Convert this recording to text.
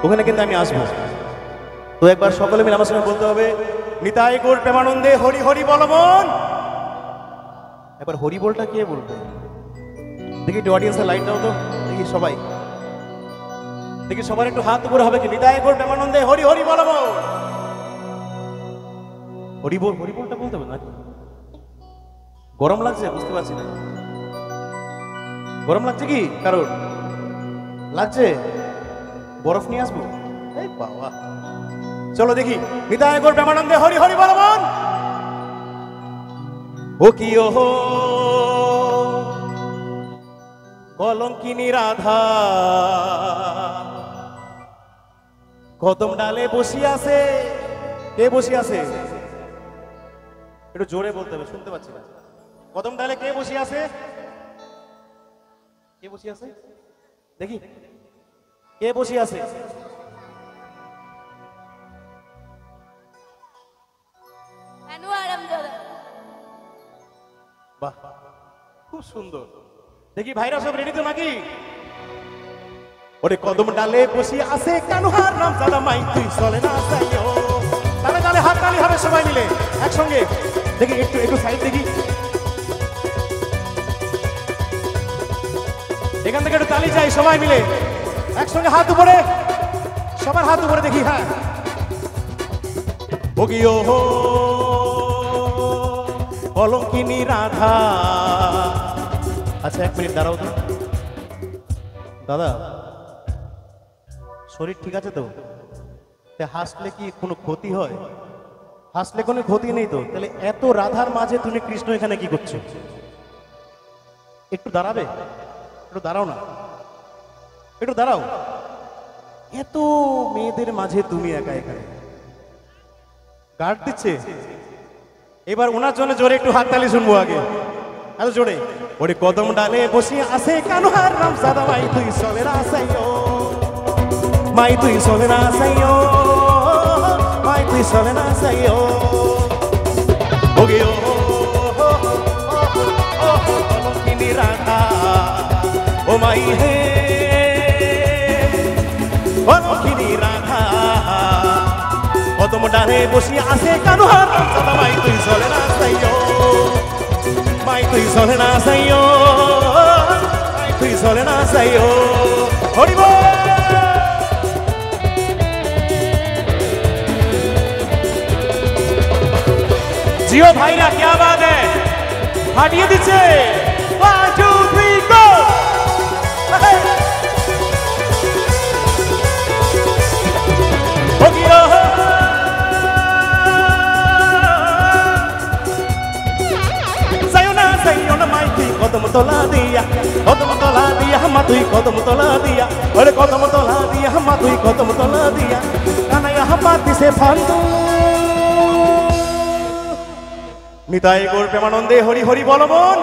ওখানে কিন্তু আমি আসবো। তো একবার সকলে মিলে আমার সঙ্গে বলতে হবে, নিতাই গৌর প্রেমানন্দে হরি হরি বল মন। একবার হরি বলটা কে বলবে দেখি, একটু অডিয়েন্সের লাইট দাও তো দেখি, সবাই দেখি, সবার একটু হাত উপরে হবে কি, নিতাই গৌর প্রেমানন্দে হরি হরি বল মন। হরি বল, হরি বলটা বলতে হবে নাকি? গরম লাগছে বুঝতে পারছি না, গরম লাগছে কি কারণ? লাগছে? বরফ নিয়ে আসবো? এই বাবা, চলো দেখি, নিতাই গৌর প্রেমানন্দে হরি হরি বল মন। ও কি ও কলঙ্কিনী রাধা, কদম ডালে বসি আছে। কে বসি আছে? একটু জোরে বলতে হবে, শুনতে পাচ্ছি না। কদম ডালে কে বসি আছে? কে বসি আছে দেখি, কে বসি আছে? বাহ, খুব সুন্দর। দেখি ভাইরা সব রেডি তো নাকি? ওরে কদম ডালে বসি আছে কানুহার নাম দাদা মাই তুই চলে না যাইও। তালে তালে হাত তালি হবে সবাই মিলে একসঙ্গে। দেখি একটু একটু সাইড দেখি, এখান থেকে একটু তালি চাই সবাই মিলে একসঙ্গে, হাত উপরে, সবার হাত উপরে দেখি। হ্যাঁ, ওগিও কলঙ্কিনী রাধা। আচ্ছা এক মিনিট দাঁড়াও তো দাদা, শরীর ঠিক আছে তো? হাসলে কি কোনো ক্ষতি হয়? হাসলে কোনো ক্ষতি নেই তো? তাহলে এত রাধার মাঝে তুমি কৃষ্ণ এখানে কি করছো? একটু দাঁড়াবে? একটু দাঁড়াও না, একটু দাঁড়াও। এত মেয়েদের মাঝে তুমি একা এখানে গার্ড দিচ্ছে। এবার ওনার জন্য জোরে একটু হাততালি শুনবো আগে, এত জোরে। ওরে কদম ডালে বসে আছে কানুহার নাম সাদা মাই তুই চলে না যাইও, মাই তুই চলে না যাইও, মাই তুই চলে না যাইও। ওগে ও কলঙ্কিনী রাধা, ও মাই হে কলঙ্কিনী রাধা, কদম ডালে বসে আছে কানুহার নাম সাদা মাই তুই চলে না যাইও, মাই তুই চলে না যাইও, মাই তুই চলে না যাইও। হরি বল। জিও ভাইরা क्या बात है, ফাটিয়ে দিচ্ছে। 1 2 3 গো। ওগিও কদম তোলা দিয়া, কদম তোলা দিয়া হামা তুই কদম তোলা দিয়া, ওরে কদম তোলা দিয়া হামা তুই কদম তোলা দিয়া, কানাইয়া হামা দিছে ফান্দু। নিতাই গৌর প্রেমানন্দে হরি হরি বল মন।